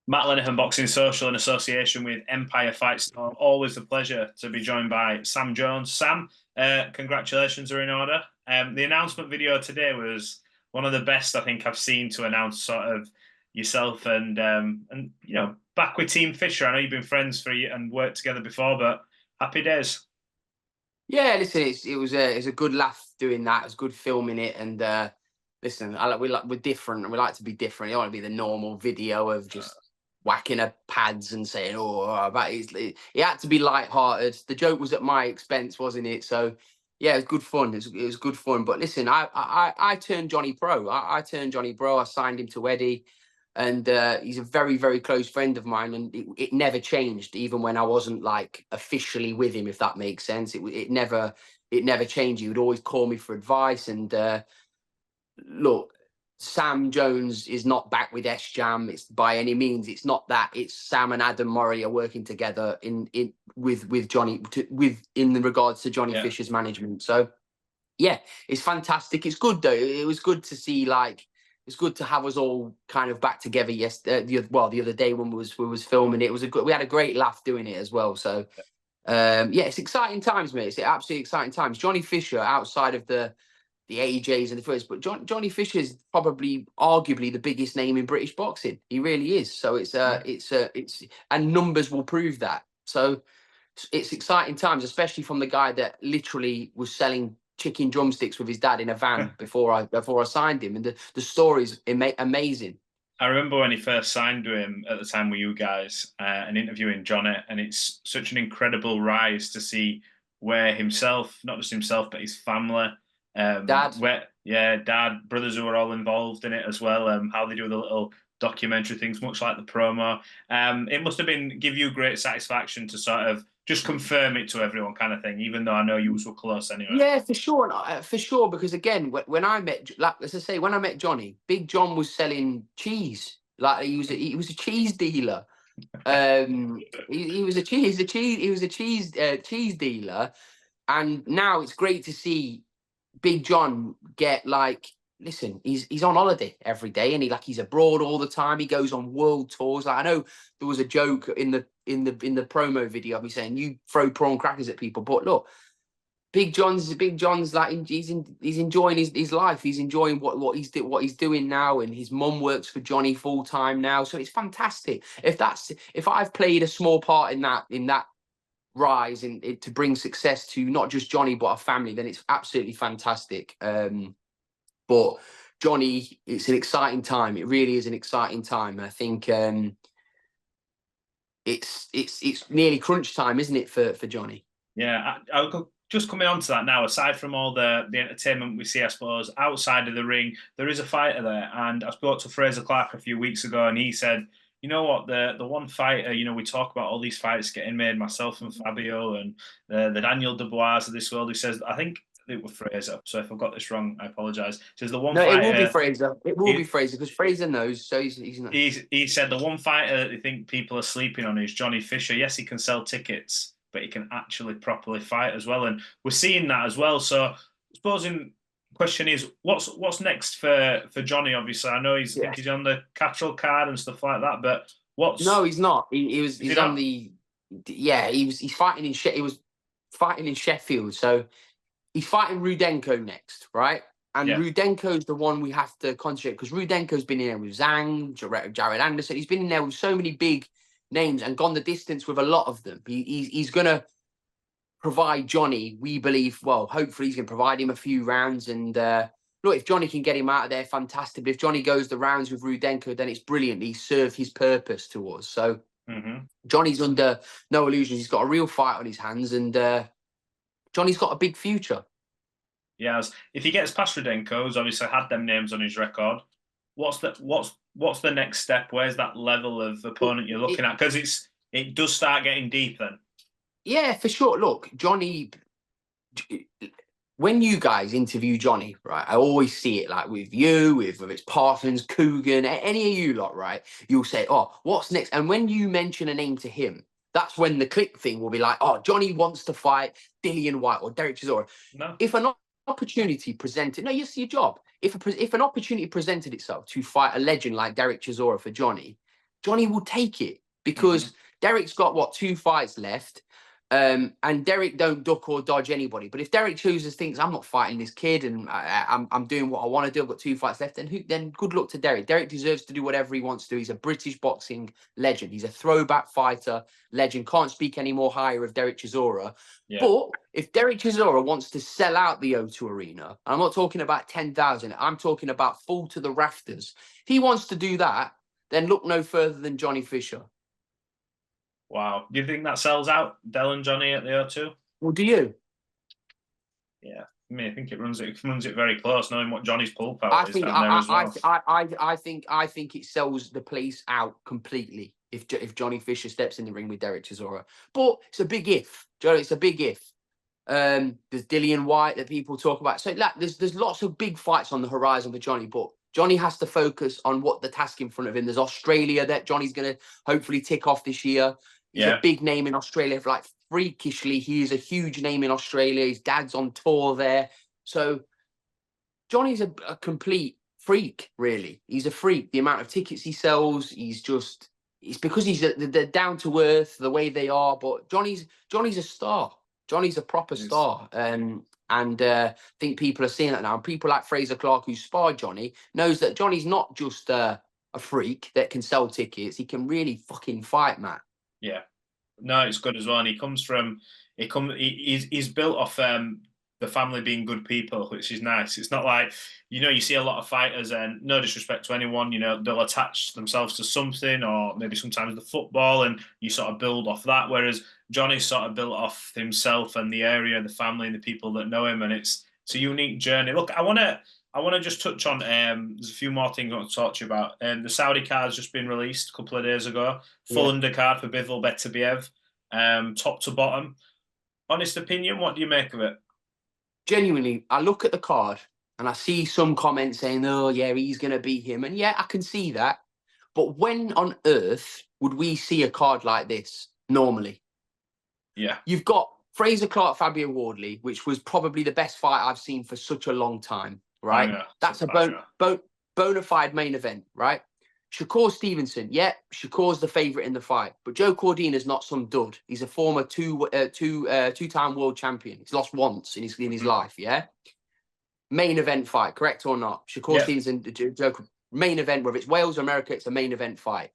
Matt Lenihan, Boxing Social in association with Empire Fight Store. Always a pleasure to be joined by Sam Jones. Sam, congratulations are in order. The announcement video today was one of the best I think I've seen to announce sort of yourself and back with Team Fisher. I know you've been friends for you and worked together before, but happy days. Yeah, listen, it was a good laugh doing that. It was good filming it, and listen, we're different, and we like to be different. You don't want to be the normal video of just whacking a pads and saying, "Oh," but it had to be light-hearted. The joke was at my expense, wasn't it? So yeah, it was good fun. It was good fun. But listen, I turned Johnny pro. I turned Johnny pro. I signed him to Eddie. And he's a very, very close friend of mine, and it never changed, even when I wasn't like officially with him, if that makes sense. It never changed. He would always call me for advice. And look, Sam Jones is not back with S-Jam. It's by any means. It's not that. It's Sam and Adam Murray are working together with Johnny in regards to Johnny Fisher's management. So yeah, it's fantastic. It's good though. It was good to see it's good to have us all kind of back together. The other day when we was filming it, we had a great laugh doing it as well. So yeah, it's exciting times, mate. It's absolutely exciting times. Johnny Fisher, outside of the AJs and the first, but Johnny Fisher is probably arguably the biggest name in British boxing. He really is. So it's and numbers will prove that. So it's exciting times, especially from the guy that literally was selling chicken drumsticks with his dad in a van before I signed him, and the story's amazing. I remember when he first signed to him at the time with you guys and interviewing Johnny, and it's such an incredible rise to see where himself, not just himself, but his family, Dad, brothers who are all involved in it as well, how they do the little documentary things, much like the promo. It must have give you great satisfaction to sort of just confirm it to everyone, kind of thing, even though I know you were close anyway. Yeah, for sure. Because again, when I met, like as I say, when I met Johnny, Big John was selling cheese. Like he was a cheese dealer. He was a cheese dealer, and now it's great to see Big John get listen, he's on holiday every day, and he's abroad all the time. He goes on world tours. Like, I know there was a joke in the promo video of me saying you throw prawn crackers at people, but look, Big John's like he's enjoying his life. He's enjoying what he's doing now, and his mum works for Johnny full time now. So it's fantastic. If I've played a small part in that rise in it to bring success to not just Johnny but a family, then it's absolutely fantastic. But Johnny, it's an exciting time. It really is an exciting time. And I think it's nearly crunch time, isn't it, for Johnny? Yeah, I'll just coming on to that now. Aside from all the entertainment we see, I suppose outside of the ring, there is a fighter there. And I spoke to Fraser Clark a few weeks ago, and he said, you know what, the one fighter, we talk about all these fights getting made, myself and Fabio and the Daniel Dubois of this world. He says, I think it was Fraser. So if I've got this wrong, I apologise. Says the one fighter. It will be Fraser. It will be Fraser because Fraser knows. So he said the one fighter that they think people are sleeping on is Johnny Fisher. Yes, he can sell tickets, but he can actually properly fight as well, and we're seeing that as well. So, supposing question is, what's next for Johnny? Obviously, I know he's on the Catrol card and stuff like that, but what's no, he's not. He's on the he's fighting he was fighting in Sheffield, so he's fighting Rudenko next, right? And Rudenko's the one we have to concentrate because Rudenko's been in there with Zhang, Jared Anderson. He's been in there with so many big names and gone the distance with a lot of them. He's going to provide Johnny, we believe, well, hopefully he's going to provide him a few rounds. And look, if Johnny can get him out of there, fantastic. But if Johnny goes the rounds with Rudenko, then it's brilliant. He served his purpose to us. So Johnny's under no illusions. He's got a real fight on his hands, and Johnny's got a big future. Yeah, if he gets past Rudenko, who's obviously had them names on his record, what's the next step? Where's that level of opponent you're looking at? Because it does start getting deep then. Yeah, for sure. Look, Johnny, when you guys interview Johnny, right, I always see it like with you, with it's Parsons, Coogan, any of you lot, right? You'll say, oh, what's next? And when you mention a name to him, that's when the click thing will be like, oh, Johnny wants to fight Dillian White or Derek Chisora. No. If an opportunity presented, no, it's your job. If an opportunity presented itself to fight a legend like Derek Chisora for Johnny, Johnny will take it because Derek's got, what, 2 fights left. And Derek don't duck or dodge anybody. But if Derek chooses things, I'm not fighting this kid, and I'm doing what I want to do. I've got 2 fights left. Then good luck to Derek. Derek deserves to do whatever he wants to do. He's a British boxing legend. He's a throwback fighter legend. Can't speak any more higher of Derek Chisora. Yeah. But if Derek Chisora wants to sell out the O2 Arena, I'm not talking about 10,000. I'm talking about full to the rafters. If he wants to do that, then look no further than Johnny Fisher. Wow. Do you think that sells out, Del and Johnny at the O2? Well, do you? Yeah. I mean, I think it runs it very close, knowing what Johnny's pull power is down there as well. I think it sells the place out completely if Johnny Fisher steps in the ring with Derek Chisora. But it's a big if, Johnny. It's a big if. There's Dillian White that people talk about. So there's lots of big fights on the horizon for Johnny, but Johnny has to focus on what the task in front of him. There's Australia that Johnny's going to hopefully tick off this year. He's a big name in Australia. Like, freakishly, he is a huge name in Australia. His dad's on tour there. So Johnny's a complete freak, really. He's a freak. The amount of tickets he sells, it's because he's they're down to earth, the way they are. But Johnny's a star. Johnny's a proper star. And I think people are seeing that now. And people like Fraser Clark, who sparred Johnny, knows that Johnny's not just a freak that can sell tickets. He can really fucking fight, Matt. Yeah, no, it's good as well. And he's built off the family being good people, which is nice. It's not like, you see a lot of fighters, and no disrespect to anyone, they'll attach themselves to something, or maybe sometimes the football, and you sort of build off that. Whereas Johnny's sort of built off himself and the area, the family, and the people that know him, and it's a unique journey. Look, I want to just touch on, there's a few more things I want to talk to you about. The Saudi card's just been released a couple of days ago. Full undercard for Bivol, Beterbiev, top to bottom. Honest opinion, what do you make of it? Genuinely, I look at the card and I see some comments saying, oh, yeah, he's going to beat him. And yeah, I can see that. But when on earth would we see a card like this normally? Yeah. You've got Fraser Clark, Fabian Wardley, which was probably the best fight I've seen for such a long time, right? That's a bona fide main event, right? Shakur Stevenson, Shakur's the favourite in the fight, but Joe Cordina's not some dud. He's a former two-time world champion. He's lost once in his life, yeah? Main event fight, correct or not? Shakur Stevenson, Joe, main event, whether it's Wales or America, it's a main event fight.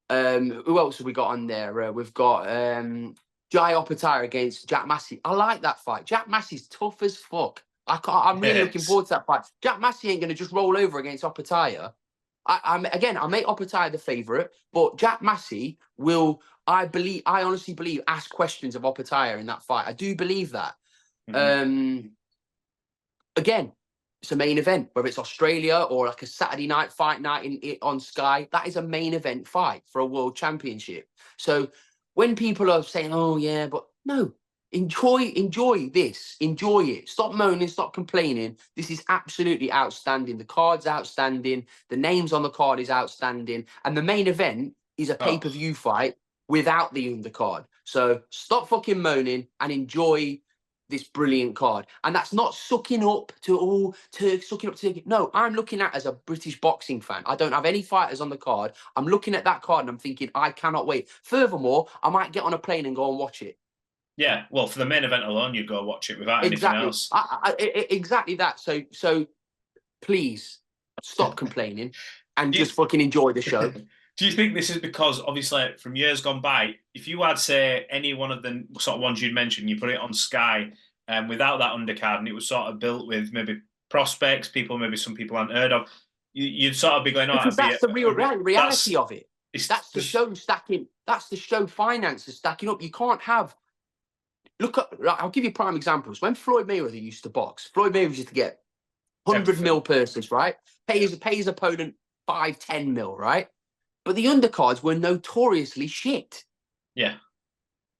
Who else have we got on there? We've got Jai Opetaia against Jack Massey. I like that fight. Jack Massey's tough as fuck. I'm really looking forward to that fight. Jack Massey ain't going to just roll over against Opetaia. I make Opetaia the favourite, but Jack Massey will, I honestly believe, ask questions of Opetaia in that fight. I do believe that. Again, it's a main event, whether it's Australia or like a Saturday night fight night on Sky. That is a main event fight for a world championship. So when people are saying, oh yeah, but no, enjoy this, enjoy it. Stop moaning, stop complaining. This is absolutely outstanding. The card's outstanding. The names on the card is outstanding. And the main event is a pay-per-view fight without the undercard. So stop fucking moaning and enjoy this brilliant card. And that's not sucking up to no, I'm looking at as a British boxing fan. I don't have any fighters on the card. I'm looking at that card and I'm thinking, I cannot wait. Furthermore, I might get on a plane and go and watch it. Yeah, well, for the main event alone, you'd go watch it without anything else. Exactly that. So please stop complaining and just fucking enjoy the show. Do you think this is because, obviously, from years gone by, if you had, say, any one of the sort of ones you'd mentioned, you put it on Sky without that undercard, and it was sort of built with maybe prospects, some people hadn't heard of, you'd sort of be going, because that's the real reality of it. That's the show stacking. That's the show finances stacking up. You can't have... I'll give you prime examples. When Floyd Mayweather used to box, Floyd Mayweather used to get 100 mil purses, right? Pay his opponent 5-10 mil, right? But the undercards were notoriously shit. Yeah.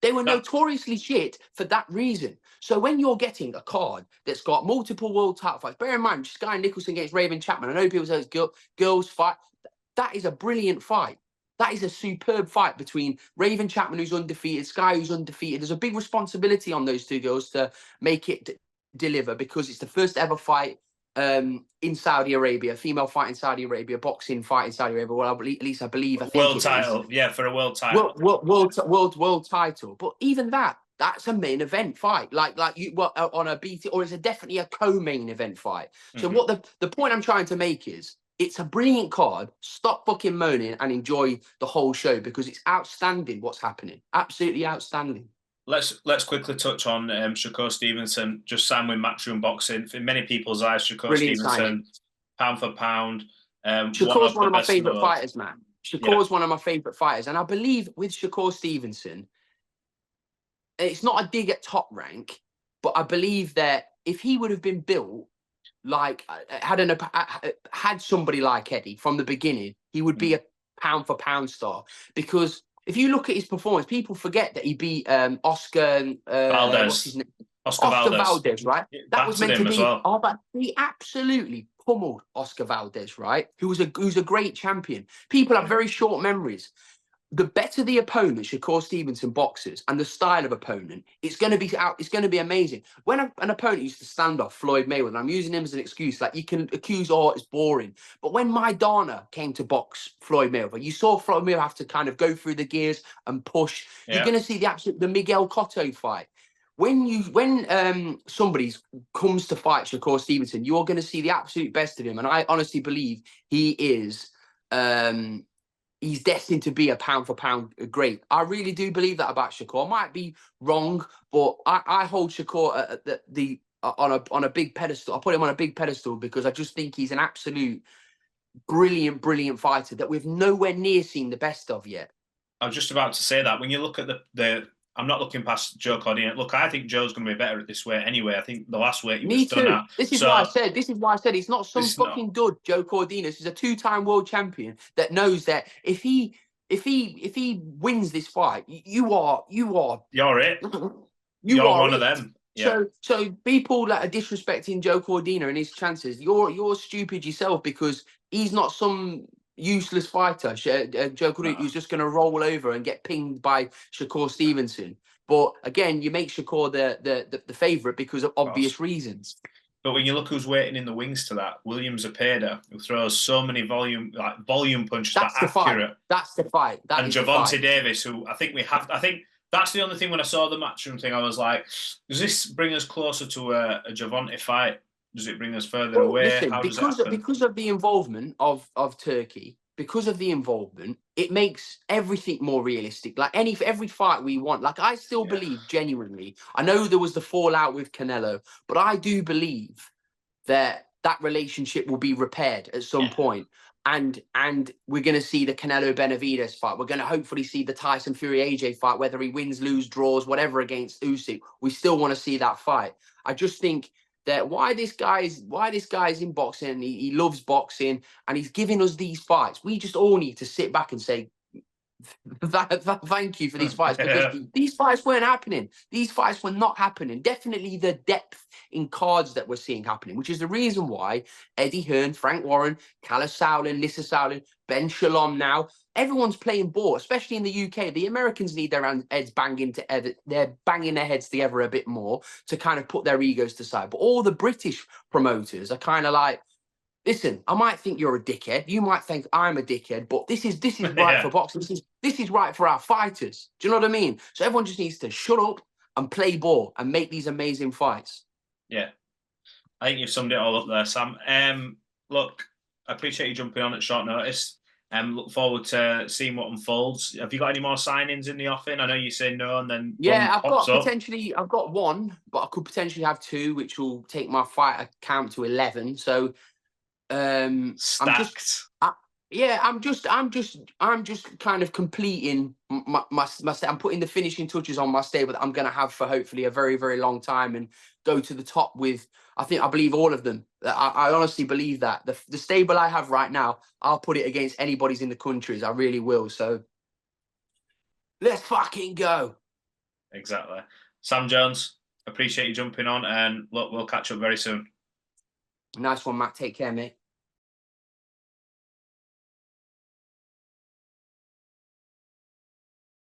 They were notoriously shit for that reason. So when you're getting a card that's got multiple world title fights, bear in mind, Sky Nicholson against Raven Chapman, I know people say it's girls fight. That is a brilliant fight. That is a superb fight between Raven Chapman, who's undefeated, Sky, who's undefeated. There's a big responsibility on those two girls to make it deliver, because it's the first ever fight in Saudi Arabia, female fight in Saudi Arabia, boxing fight in Saudi Arabia. Well, at least I believe. I think world title, yeah, for a world title, world title. But even that's a main event fight. Like you on a BT, or is it definitely a co-main event fight? So what the point I'm trying to make is, it's a brilliant card. Stop fucking moaning and enjoy the whole show, because it's outstanding what's happening. Absolutely outstanding. Let's quickly touch on Shakur Stevenson, just signed with Matchroom Boxing. In many people's eyes, Shakur Brilliant Stevenson, signing. Pound for pound, Shakur's one of my favourite fighters, fighters, man. Shakur's one of my favourite fighters. And I believe with Shakur Stevenson, it's not a dig at Top Rank, but I believe that if he would have been built like had somebody like Eddie from the beginning, he would be a pound for pound star. Because if you look at his performance, people forget that he beat Oscar Valdez. What's his name? Oscar Valdez, right? That was meant to be. Well. Oh, but he absolutely pummeled Oscar Valdez, right? Who's a great champion. People have very short memories. The better the opponent Shakur Stevenson boxes and the style of opponent, it's going to be amazing. When an opponent used to stand off Floyd Mayweather, and I'm using him as an excuse, like you can accuse, oh, it's boring. But when Maidana came to box Floyd Mayweather, you saw Floyd Mayweather have to kind of go through the gears and push. Yeah. You're going to see the Miguel Cotto fight. When somebody comes to fight Shakur Stevenson, you're going to see the absolute best of him. And I honestly believe he is. He's destined to be a pound for pound great. I really do believe that about Shakur. I might be wrong, but I hold Shakur on a big pedestal. I put him on a big pedestal because I just think he's an absolute brilliant fighter that we've nowhere near seen the best of yet. I was just about to say that when you look at the I'm not looking past Joe Cordina. Look, I think Joe's going to be better at this weight anyway. I think the last weight he was done at. This is why I said it's not some fucking dud. Joe Cordina. He's a two-time world champion that knows that if he wins this fight, you're it. You're one of them. Yeah. So people that are disrespecting Joe Cordina and his chances, you're stupid yourself, because he's not some useless fighter. Joe Cordina who's just going to roll over and get pinged by Shakur Stevenson. But again, you make Shakur the favourite because of obvious reasons. But when you look who's waiting in the wings to that, William Zepeda, who throws so many volume punches that are accurate. That's the fight. And Gervonta Davis, who I think that's the only thing. When I saw the Matchroom thing, I was like, does this bring us closer to a Gervonta fight? Does it bring us further away? Listen, How does it happen? Because of the involvement of Turkey, it makes everything more realistic. Like every fight we want. Like I still believe genuinely. I know there was the fallout with Canelo, but I do believe that relationship will be repaired at some point. And we're going to see the Canelo Benavidez fight. We're going to hopefully see the Tyson Fury AJ fight, whether he wins, lose, draws, whatever, against Usyk. We still want to see that fight. I just think that why this guy's in boxing, and he loves boxing, and he's giving us these fights. We just all need to sit back and say, thank you for these fights, because these fights weren't happening. These fights were not happening. Definitely the depth in cards that we're seeing happening, which is the reason why Eddie Hearn, Frank Warren, Kalle Sauerland, Lissa Sauerland, Ben Shalom now, everyone's playing ball, especially in the UK. The Americans need their heads they're banging their heads together a bit more to kind of put their egos to side. But all the British promoters are kind of like, listen, I might think you're a dickhead. You might think I'm a dickhead, but this is right for boxing. This is right for our fighters. Do you know what I mean? So everyone just needs to shut up and play ball and make these amazing fights. Yeah. I think you've summed it all up there, Sam. Look, I appreciate you jumping on at short notice. Look forward to seeing what unfolds. Have you got any more signings in the offing? I know you say no, and then I've got one, but I could potentially have two, which will take my fight count to 11. So stacked. I'm just kind of completing my I'm putting the finishing touches on my stable that I'm going to have for hopefully a very, very long time, and go to the top with, I believe all of them. I honestly believe that the stable I have right now, I'll put it against anybody's in the countries. I really will. So let's fucking go. Exactly. Sam Jones, appreciate you jumping on, and look, we'll catch up very soon. Nice one, Matt. Take care, mate.